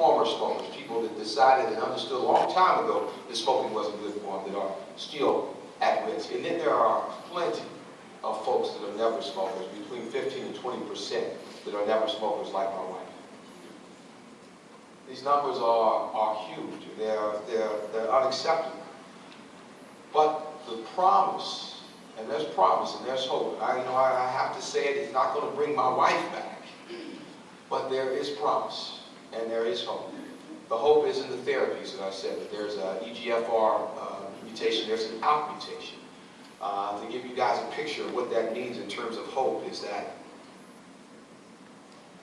former smokers, people that decided and understood a long time ago that smoking wasn't good for them, that are still at risk. And then there are plenty of folks that are never smokers, between 15 and 20% that are never smokers like my wife. These numbers are huge. They're unacceptable. But the promise, and there's promise and there's hope. I have to say it's not going to bring my wife back, but there is promise and there is hope. The hope is in the therapies, as I said. There's an EGFR mutation. There's an ALK mutation. To give you guys a picture of what that means in terms of hope is that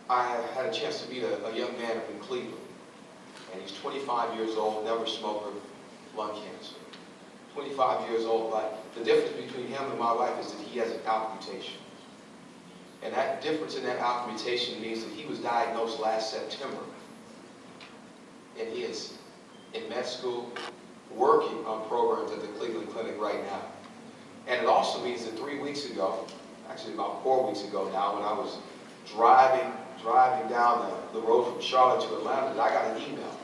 I had a chance to meet a young man up in Cleveland, and he's 25 years old, never smoker, lung cancer. 25 years old, but the difference between him and my wife is that he has an ALK mutation. And that difference in that ALK mutation means that he was diagnosed last September. And he is in med school, working on programs at the Cleveland Clinic right now. And it also means that 3 weeks ago, actually about 4 weeks ago now, when I was driving down the road from Charlotte to Atlanta, I got an email.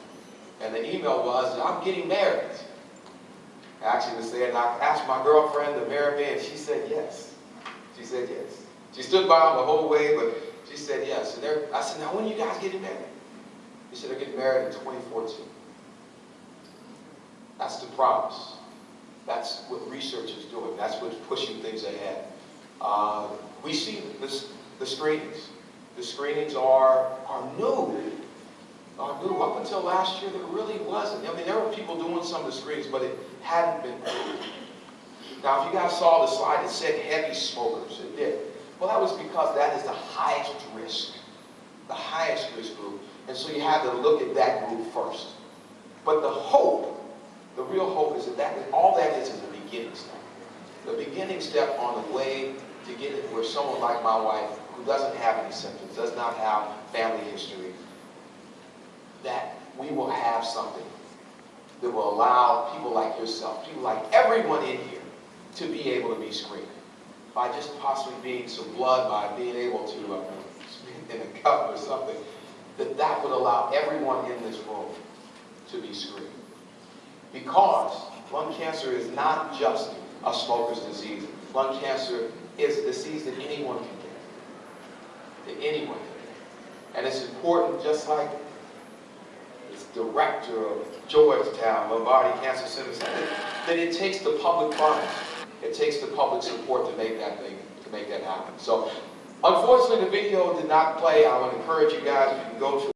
And the email was, I'm getting married. Actually, was there, and I asked my girlfriend to marry me, and she said yes. She said yes. She stood by him the whole way, but she said yes. And I said, now when are you guys getting married? He said, they're getting married in 2014. That's the promise. That's what research is doing. That's what's pushing things ahead. We see the screenings. The screenings are new. Up until last year, there really wasn't. I mean, there were people doing some of the screenings, but it hadn't been proven. Now, if you guys saw the slide, it said heavy smokers. It did. Well, that was because that is the highest risk group. And so you have to look at that group first. But the hope, the real hope is that all that is a beginning step. The beginning step on the way to get it where someone like my wife, who doesn't have any symptoms, does not have family history, that we will have something that will allow people like yourself, people like everyone in here, to be able to be screened. By just possibly being some blood, by being able to in a cup or something, that would allow everyone in this room to be screened. Because lung cancer is not just a smoker's disease. Lung cancer is a disease that anyone can get. That anyone can get. And it's important, just like this director of Georgetown, Lombardi Cancer Center said, that it takes the public funds. It takes the public support to make that happen. So, unfortunately, the video did not play. I would encourage you guys, if you can go to